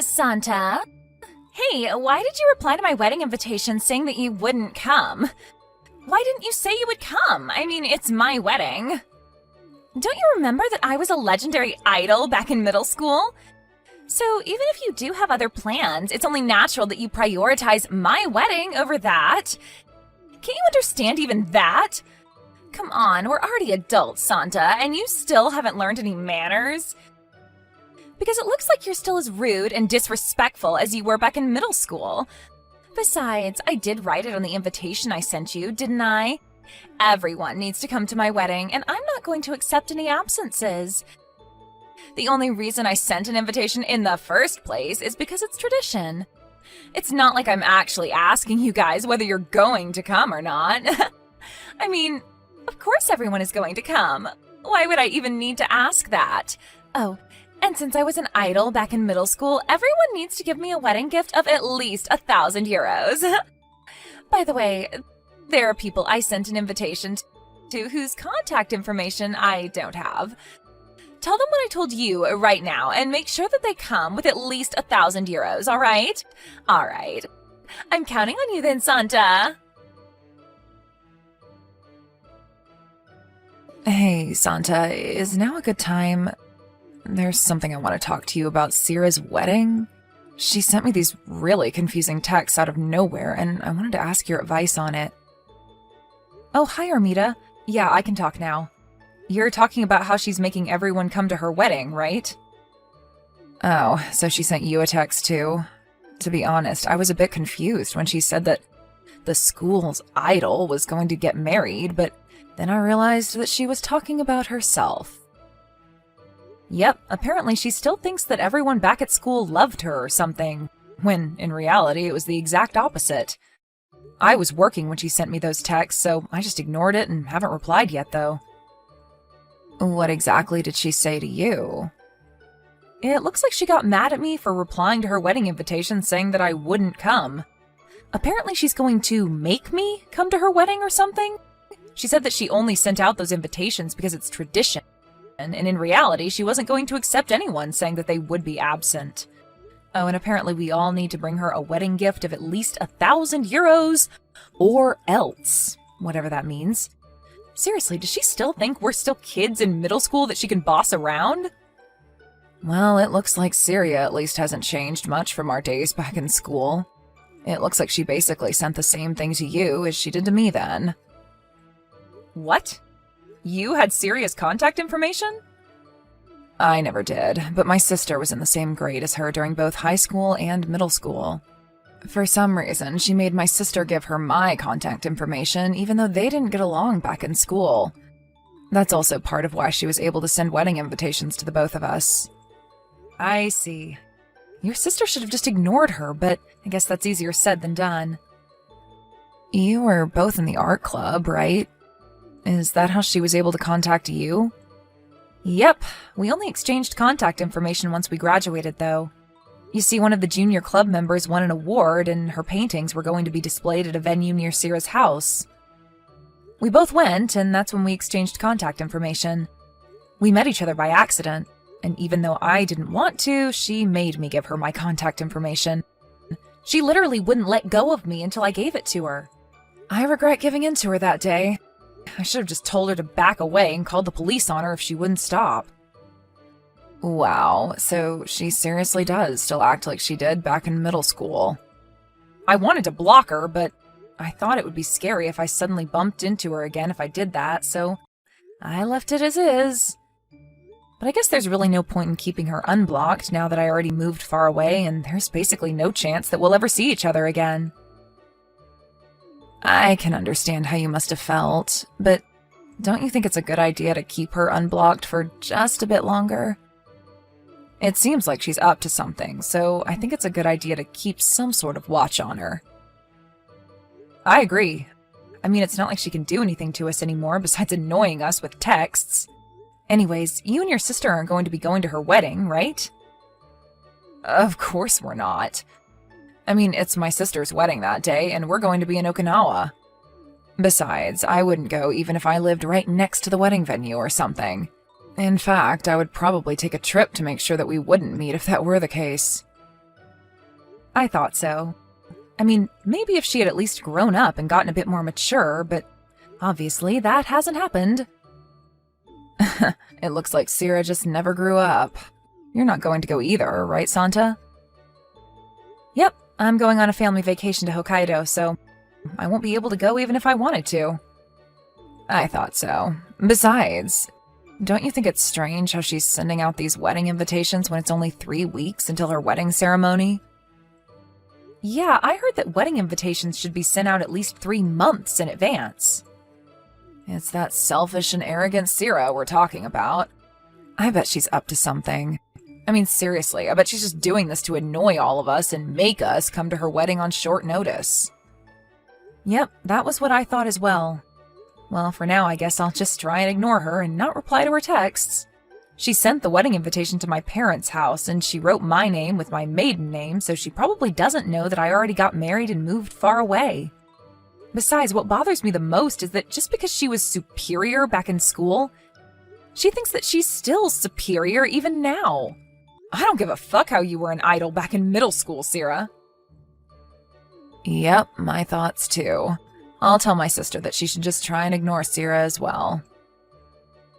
Santa? Hey, why did you reply to my wedding invitation saying that you wouldn't come? Why didn't you say you would come? I mean, it's my wedding. Don't you remember that I was a legendary idol back in middle school? So even if you do have other plans, it's only natural that you prioritize my wedding over that. Can't you understand even that? Come on, we're already adults, Santa, and you still haven't learned any manners? Because it looks like you're still as rude and disrespectful as you were back in middle school. Besides, I did write it on the invitation I sent you, didn't I? Everyone needs to come to my wedding, and I'm not going to accept any absences. The only reason I sent an invitation in the first place is because it's tradition. It's not like I'm actually asking you guys whether you're going to come or not. I mean, of course everyone is going to come. Why would I even need to ask that? Oh, and since I was an idol back in middle school, everyone needs to give me a wedding gift of at least 1,000 euros. By the way, there are people I sent an invitation to whose contact information I don't have. Tell them what I told you right now and make sure that they come with at least 1,000 euros, all right? All right. I'm counting on you then, Santa. Hey, Santa, is now a good time? There's something I want to talk to you about Sierra's wedding. She sent me these really confusing texts out of nowhere, and I wanted to ask your advice on it. Oh, hi, Armida. Yeah, I can talk now. You're talking about how she's making everyone come to her wedding, right? Oh, so she sent you a text too? To be honest, I was a bit confused when she said that the school's idol was going to get married, but then I realized that she was talking about herself. Yep, apparently she still thinks that everyone back at school loved her or something, when in reality it was the exact opposite. I was working when she sent me those texts, so I just ignored it and haven't replied yet, though. What exactly did she say to you? It looks like she got mad at me for replying to her wedding invitation saying that I wouldn't come. Apparently she's going to make me come to her wedding or something. She said that she only sent out those invitations because it's tradition, and in reality she wasn't going to accept anyone saying that they would be absent. Oh, and apparently we all need to bring her a wedding gift of at least 1,000 euros, or else, whatever that means. Seriously, does she still think we're still kids in middle school that she can boss around? Well, it looks like Syria at least hasn't changed much from our days back in school. It looks like she basically sent the same thing to you as she did to me then. What? You had Syria's contact information? I never did, but my sister was in the same grade as her during both high school and middle school. For some reason, she made my sister give her my contact information, even though they didn't get along back in school. That's also part of why she was able to send wedding invitations to the both of us. I see. Your sister should have just ignored her, but I guess that's easier said than done. You were both in the art club, right? Is that how she was able to contact you? Yep, we only exchanged contact information once we graduated, though. You see, one of the junior club members won an award, and her paintings were going to be displayed at a venue near Sierra's house. We both went, and that's when we exchanged contact information. We met each other by accident, and even though I didn't want to, she made me give her my contact information. She literally wouldn't let go of me until I gave it to her. I regret giving in to her that day. I should have just told her to back away and called the police on her if she wouldn't stop. Wow, so she seriously does still act like she did back in middle school. I wanted to block her, but I thought it would be scary if I suddenly bumped into her again if I did that, so I left it as is. But I guess there's really no point in keeping her unblocked now that I already moved far away and there's basically no chance that we'll ever see each other again. I can understand how you must have felt, but don't you think it's a good idea to keep her unblocked for just a bit longer? It seems like she's up to something, so I think it's a good idea to keep some sort of watch on her. I agree. I mean, it's not like she can do anything to us anymore besides annoying us with texts. Anyways, you and your sister aren't going to be going to her wedding, right? Of course we're not. I mean, it's my sister's wedding that day, and we're going to be in Okinawa. Besides, I wouldn't go even if I lived right next to the wedding venue or something. In fact, I would probably take a trip to make sure that we wouldn't meet if that were the case. I thought so. I mean, maybe if she had at least grown up and gotten a bit more mature, but obviously that hasn't happened. It looks like Sierra just never grew up. You're not going to go either, right, Santa? Yep, I'm going on a family vacation to Hokkaido, so I won't be able to go even if I wanted to. I thought so. Besides, don't you think it's strange how she's sending out these wedding invitations when it's only 3 weeks until her wedding ceremony? Yeah, I heard that wedding invitations should be sent out at least 3 months in advance. It's that selfish and arrogant Sierra we're talking about. I bet she's up to something. I mean, seriously, I bet she's just doing this to annoy all of us and make us come to her wedding on short notice. Yep, that was what I thought as well. Well, for now, I guess I'll just try and ignore her and not reply to her texts. She sent the wedding invitation to my parents' house, and she wrote my name with my maiden name, so she probably doesn't know that I already got married and moved far away. Besides, what bothers me the most is that just because she was superior back in school, she thinks that she's still superior even now. I don't give a fuck how you were an idol back in middle school, Sierra. Yep, my thoughts too. I'll tell my sister that she should just try and ignore Sierra as well.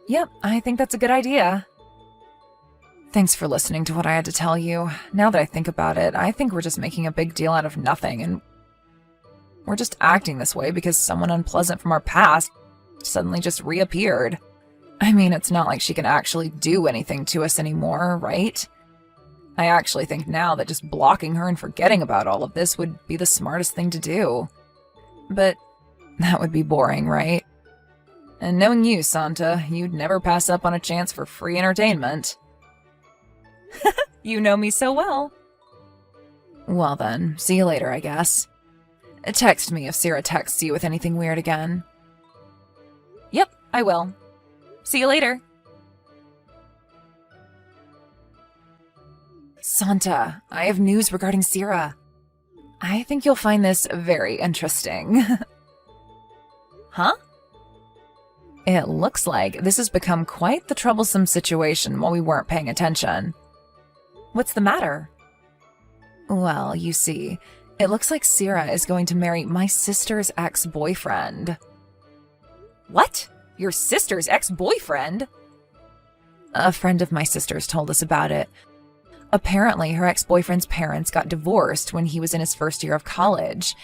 Yep, I think that's a good idea. Thanks for listening to what I had to tell you. Now that I think about it, I think we're just making a big deal out of nothing, and we're just acting this way because someone unpleasant from our past suddenly just reappeared. I mean, it's not like she can actually do anything to us anymore, right? I actually think now that just blocking her and forgetting about all of this would be the smartest thing to do. But that would be boring, right? And knowing you, Santa, you'd never pass up on a chance for free entertainment. You know me so well. Well then, see you later, I guess. Text me if Sierra texts you with anything weird again. Yep, I will. See you later. Santa, I have news regarding Sierra. I think you'll find this very interesting. Huh? It looks like this has become quite the troublesome situation while we weren't paying attention. What's the matter? Well, you see, it looks like Sierra is going to marry my sister's ex-boyfriend. What? Your sister's ex-boyfriend? A friend of my sister's told us about it. Apparently, her ex-boyfriend's parents got divorced when he was in his first year of college,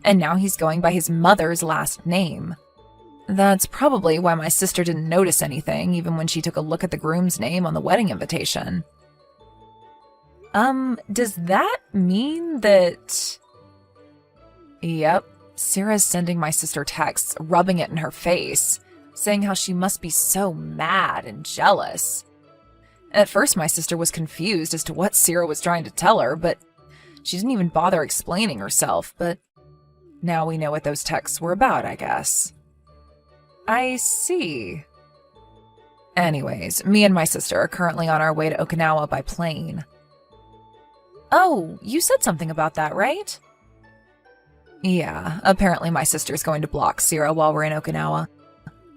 and now he's going by his mother's last name. That's probably why my sister didn't notice anything, even when she took a look at the groom's name on the wedding invitation. Does that mean that... Yep, Sierra's sending my sister texts, rubbing it in her face, saying how she must be so mad and jealous. At first, my sister was confused as to what Sierra was trying to tell her, but she didn't even bother explaining herself, but now we know what those texts were about, I guess. I see. Anyways, me and my sister are currently on our way to Okinawa by plane. Oh, you said something about that, right? Yeah, apparently my sister's going to block Sierra while we're in Okinawa.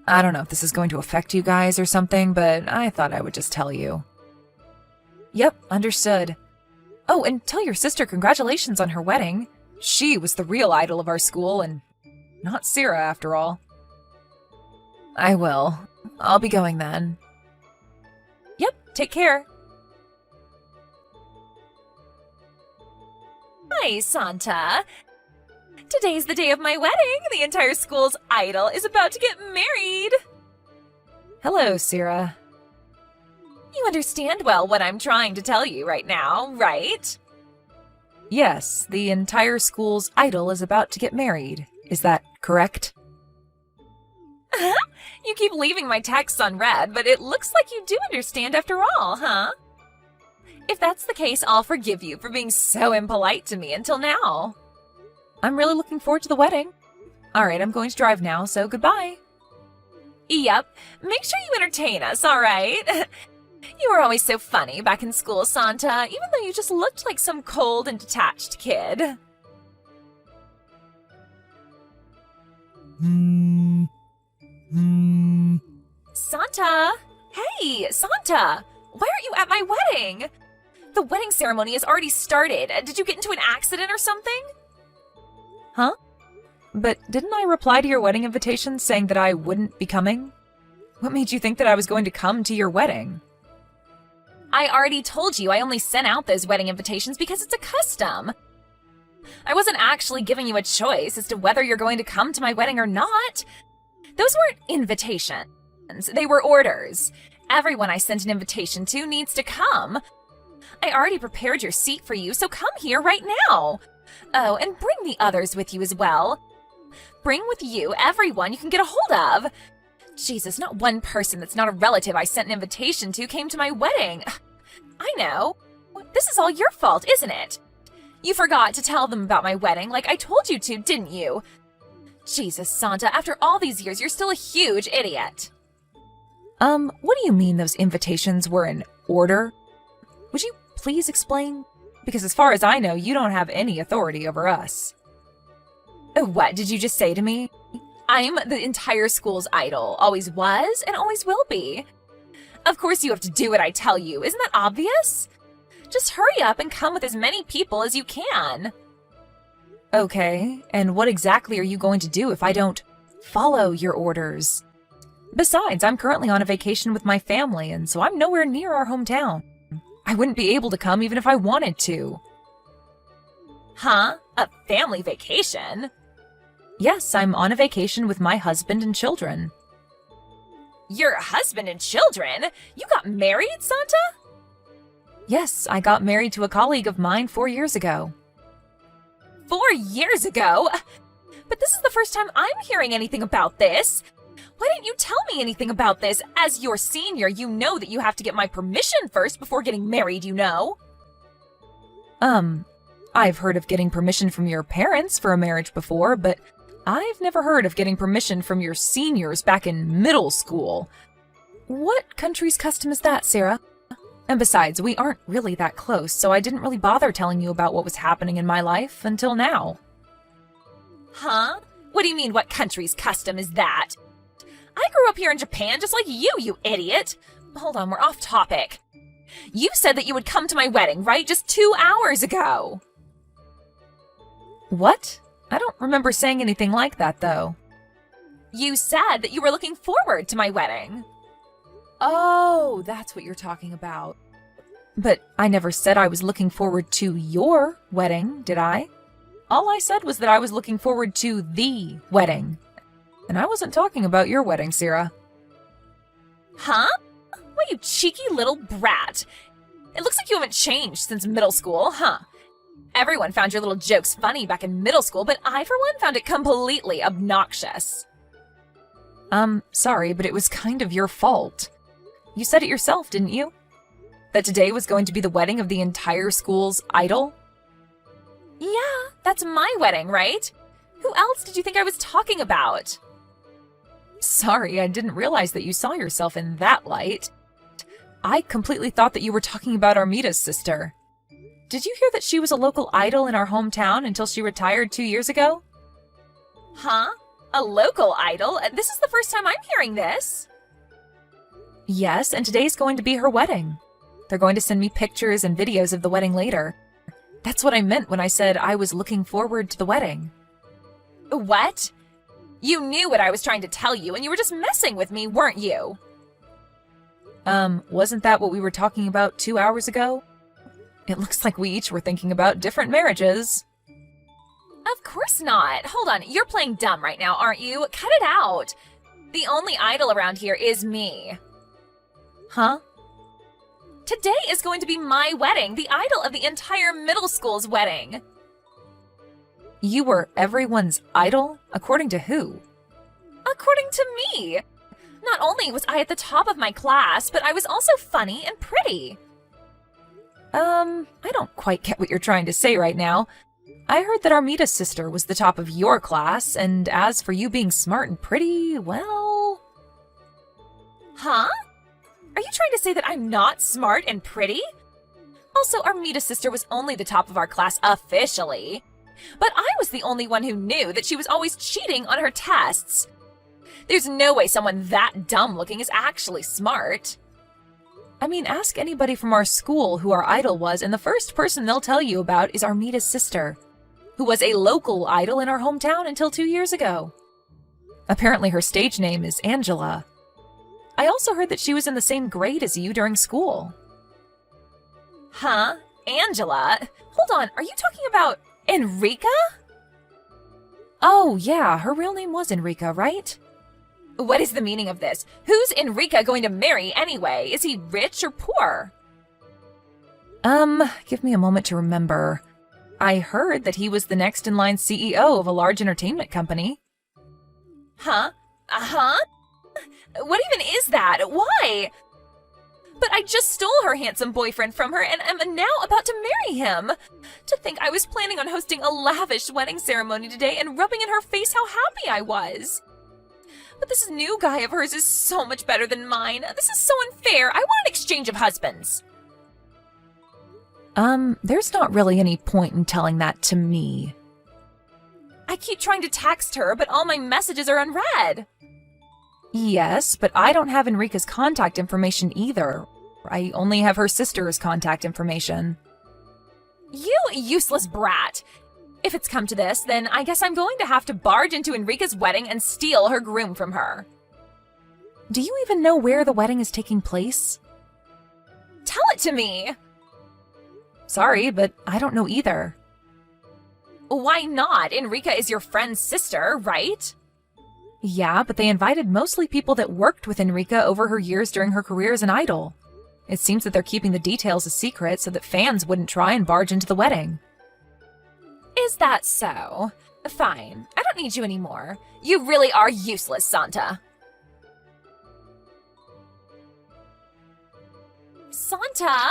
I don't know if this is going to affect you guys or something, but I thought I would just tell you. Yep, understood. Oh, and tell your sister congratulations on her wedding. She was the real idol of our school, and not Sierra after all. I will. I'll be going then. Yep, take care. Hi, Santa. Today's the day of my wedding. The entire school's idol is about to get married. Hello, Sierra. You understand well what I'm trying to tell you right now, right? Yes, the entire school's idol is about to get married. Is that correct? You keep leaving my texts unread, but it looks like you do understand after all, huh? If that's the case, I'll forgive you for being so impolite to me until now. I'm really looking forward to the wedding. All right, I'm going to drive now, so goodbye. Yep, make sure you entertain us, all right? You were always so funny back in school, Santa, even though you just looked like some cold and detached kid. Santa, Hey, Santa! Why aren't you at my wedding? The wedding ceremony has already started. Did you get into an accident or something? Huh? But didn't I reply to your wedding invitation saying that I wouldn't be coming? What made you think that I was going to come to your wedding? I already told you I only sent out those wedding invitations because it's a custom. I wasn't actually giving you a choice as to whether you're going to come to my wedding or not. Those weren't invitations. They were orders. Everyone I sent an invitation to needs to come. I already prepared your seat for you, so come here right now. Oh, and bring the others with you as well. Bring with you everyone you can get a hold of. Jesus, not one person that's not a relative I sent an invitation to came to my wedding. I know. This is all your fault, isn't it? You forgot to tell them about my wedding like I told you to, didn't you? Jesus, Santa, after all these years, you're still a huge idiot. What do you mean those invitations were in order? Would you please explain? Because as far as I know, you don't have any authority over us. What did you just say to me? I'm the entire school's idol, always was and always will be. Of course you have to do what I tell you, isn't that obvious? Just hurry up and come with as many people as you can. Okay, and what exactly are you going to do if I don't follow your orders? Besides, I'm currently on a vacation with my family, and so I'm nowhere near our hometown. I wouldn't be able to come even if I wanted to. Huh? A family vacation? Yes, I'm on a vacation with my husband and children. Your husband and children? You got married, Santa? Yes, I got married to a colleague of mine 4 years ago. 4 years ago? But this is the first time I'm hearing anything about this. Why didn't you tell me anything about this? As your senior, you know that you have to get my permission first before getting married, you know? I've heard of getting permission from your parents for a marriage before, but I've never heard of getting permission from your seniors back in middle school. What country's custom is that, Sarah? And besides, we aren't really that close, so I didn't really bother telling you about what was happening in my life until now. Huh? What do you mean, what country's custom is that? I grew up here in Japan just like you idiot. Hold on, we're off topic. You said that you would come to my wedding, right? Just 2 hours ago. What? I don't remember saying anything like that, though. You said that you were looking forward to my wedding. Oh, that's what you're talking about. But I never said I was looking forward to your wedding, did I? All I said was that I was looking forward to the wedding. And I wasn't talking about your wedding, Sarah. Huh? What, you cheeky little brat. It looks like you haven't changed since middle school, huh? Everyone found your little jokes funny back in middle school, but I, for one, found it completely obnoxious. Sorry, but it was kind of your fault. You said it yourself, didn't you? That today was going to be the wedding of the entire school's idol? Yeah, that's my wedding, right? Who else did you think I was talking about? Sorry, I didn't realize that you saw yourself in that light. I completely thought that you were talking about Armita's sister. Did you hear that she was a local idol in our hometown until she retired 2 years ago? Huh? A local idol? This is the first time I'm hearing this. Yes, and today's going to be her wedding. They're going to send me pictures and videos of the wedding later. That's what I meant when I said I was looking forward to the wedding. What? You knew what I was trying to tell you, and you were just messing with me, weren't you? Wasn't that what we were talking about 2 hours ago? It looks like we each were thinking about different marriages. Of course not. Hold on, you're playing dumb right now, aren't you? Cut it out. The only idol around here is me. Huh? Today is going to be my wedding, the idol of the entire middle school's wedding. You were everyone's idol? According to who? According to me. Not only was I at the top of my class, but I was also funny and pretty. I don't quite get what you're trying to say right now. I heard that Armita's sister was the top of your class, and as for you being smart and pretty, well... Huh? Are you trying to say that I'm not smart and pretty? Also, Armita's sister was only the top of our class officially. But I was the only one who knew that she was always cheating on her tests. There's no way someone that dumb looking is actually smart. I mean, ask anybody from our school who our idol was, and the first person they'll tell you about is Armita's sister, who was a local idol in our hometown until 2 years ago. Apparently her stage name is Angela. I also heard that she was in the same grade as you during school. Huh? Angela? Hold on, are you talking about Enrica? Oh, yeah, her real name was Enrica, right? What is the meaning of this? Who's Enrica going to marry anyway? Is he rich or poor? Give me a moment to remember. I heard that he was the next in line CEO of a large entertainment company. Huh? What even is that? Why? But I just stole her handsome boyfriend from her and am now about to marry him. To think I was planning on hosting a lavish wedding ceremony today and rubbing in her face how happy I was. But this new guy of hers is so much better than mine. This is so unfair. I want an exchange of husbands. There's not really any point in telling that to me. I keep trying to text her, but all my messages are unread. Yes, but I don't have Enrica's contact information either. I only have her sister's contact information. You useless brat! If it's come to this, then I guess I'm going to have to barge into Enrica's wedding and steal her groom from her. Do you even know where the wedding is taking place? Tell it to me! Sorry, but I don't know either. Why not? Enrica is your friend's sister, right? Yeah, but they invited mostly people that worked with Enrica over her years during her career as an idol. It seems that they're keeping the details a secret so that fans wouldn't try and barge into the wedding. Is that so? Fine. I don't need you anymore. You really are useless, Santa. Santa?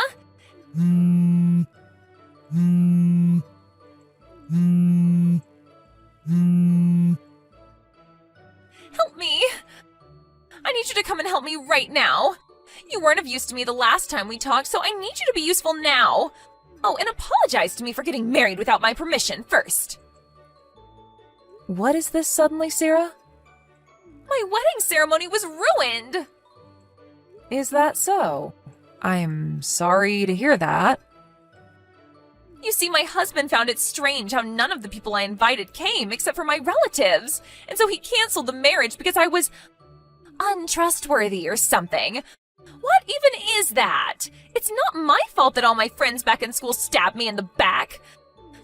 Help me! I need you to come and help me right now. You weren't of use to me the last time we talked, so I need you to be useful now. Oh, and apologize to me for getting married without my permission first. What is this suddenly, Sarah? My wedding ceremony was ruined. Is that so? I'm sorry to hear that. You see, my husband found it strange how none of the people I invited came except for my relatives, and so he canceled the marriage because I was untrustworthy or something. What even is that? It's not my fault that all my friends back in school stabbed me in the back.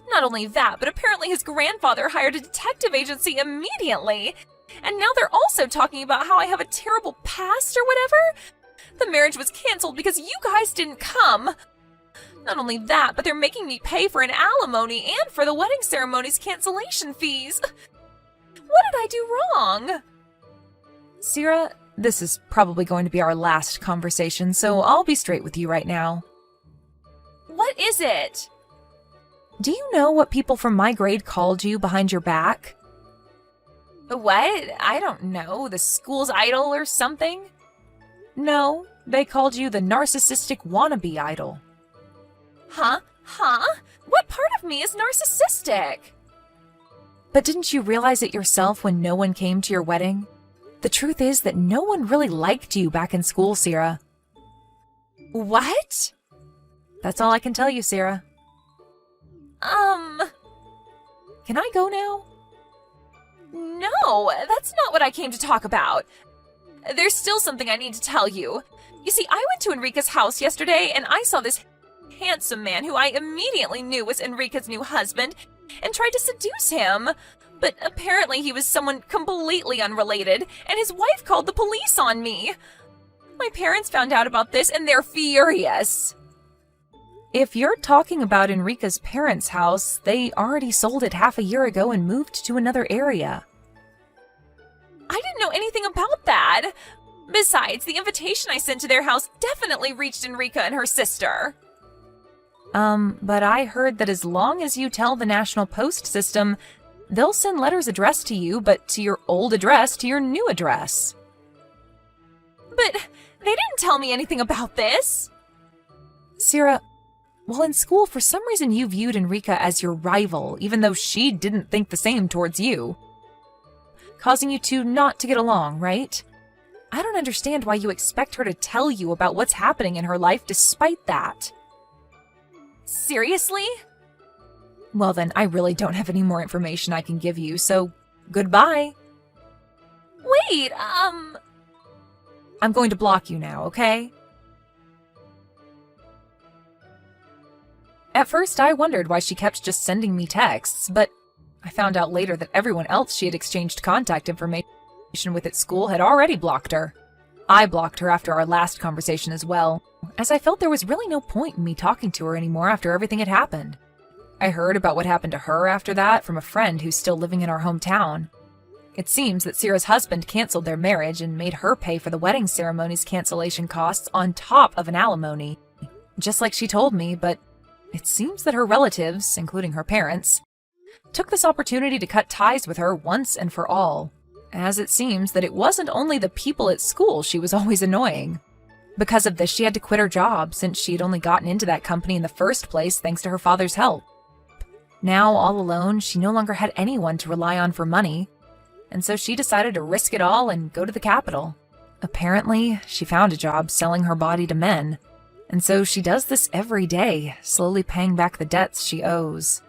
Not only that, but apparently his grandfather hired a detective agency immediately. And now they're also talking about how I have a terrible past or whatever. The marriage was canceled because you guys didn't come. Not only that, but they're making me pay for an alimony and for the wedding ceremony's cancellation fees. What did I do wrong? Sarah, this is probably going to be our last conversation, so I'll be straight with you right now. What is it? Do you know what people from my grade called you behind your back? What? I don't know. The school's idol or something? No, they called you the narcissistic wannabe idol. Huh? What part of me is narcissistic? But didn't you realize it yourself when no one came to your wedding? The truth is that no one really liked you back in school, Sarah. What? That's all I can tell you, Sarah. Can I go now? No, that's not what I came to talk about. There's still something I need to tell you. You see, I went to Enrica's house yesterday and I saw this handsome man who I immediately knew was Enrica's new husband and tried to seduce him. But apparently he was someone completely unrelated, and his wife called the police on me. My parents found out about this and they're furious. If you're talking about Enrica's parents' house, they already sold it half a year ago and moved to another area. I didn't know anything about that. Besides, the invitation I sent to their house definitely reached Enrica and her sister. But I heard that as long as you tell the National Post system, they'll send letters addressed to you, but to your old address to your new address. But they didn't tell me anything about this. Sarah, well, in school, for some reason you viewed Enrica as your rival, even though she didn't think the same towards you. Causing you two not to get along, right? I don't understand why you expect her to tell you about what's happening in her life despite that. Seriously? Well then, I really don't have any more information I can give you, so goodbye. Wait, I'm going to block you now, okay? At first, I wondered why she kept just sending me texts, but I found out later that everyone else she had exchanged contact information with at school had already blocked her. I blocked her after our last conversation as well, as I felt there was really no point in me talking to her anymore after everything had happened. I heard about what happened to her after that from a friend who's still living in our hometown. It seems that Sierra's husband canceled their marriage and made her pay for the wedding ceremony's cancellation costs on top of an alimony, just like she told me, but it seems that her relatives, including her parents, took this opportunity to cut ties with her once and for all, as it seems that it wasn't only the people at school she was always annoying. Because of this, she had to quit her job since she had only gotten into that company in the first place thanks to her father's help. Now, all alone, she no longer had anyone to rely on for money, and so she decided to risk it all and go to the capital. Apparently, she found a job selling her body to men, and so she does this every day, slowly paying back the debts she owes.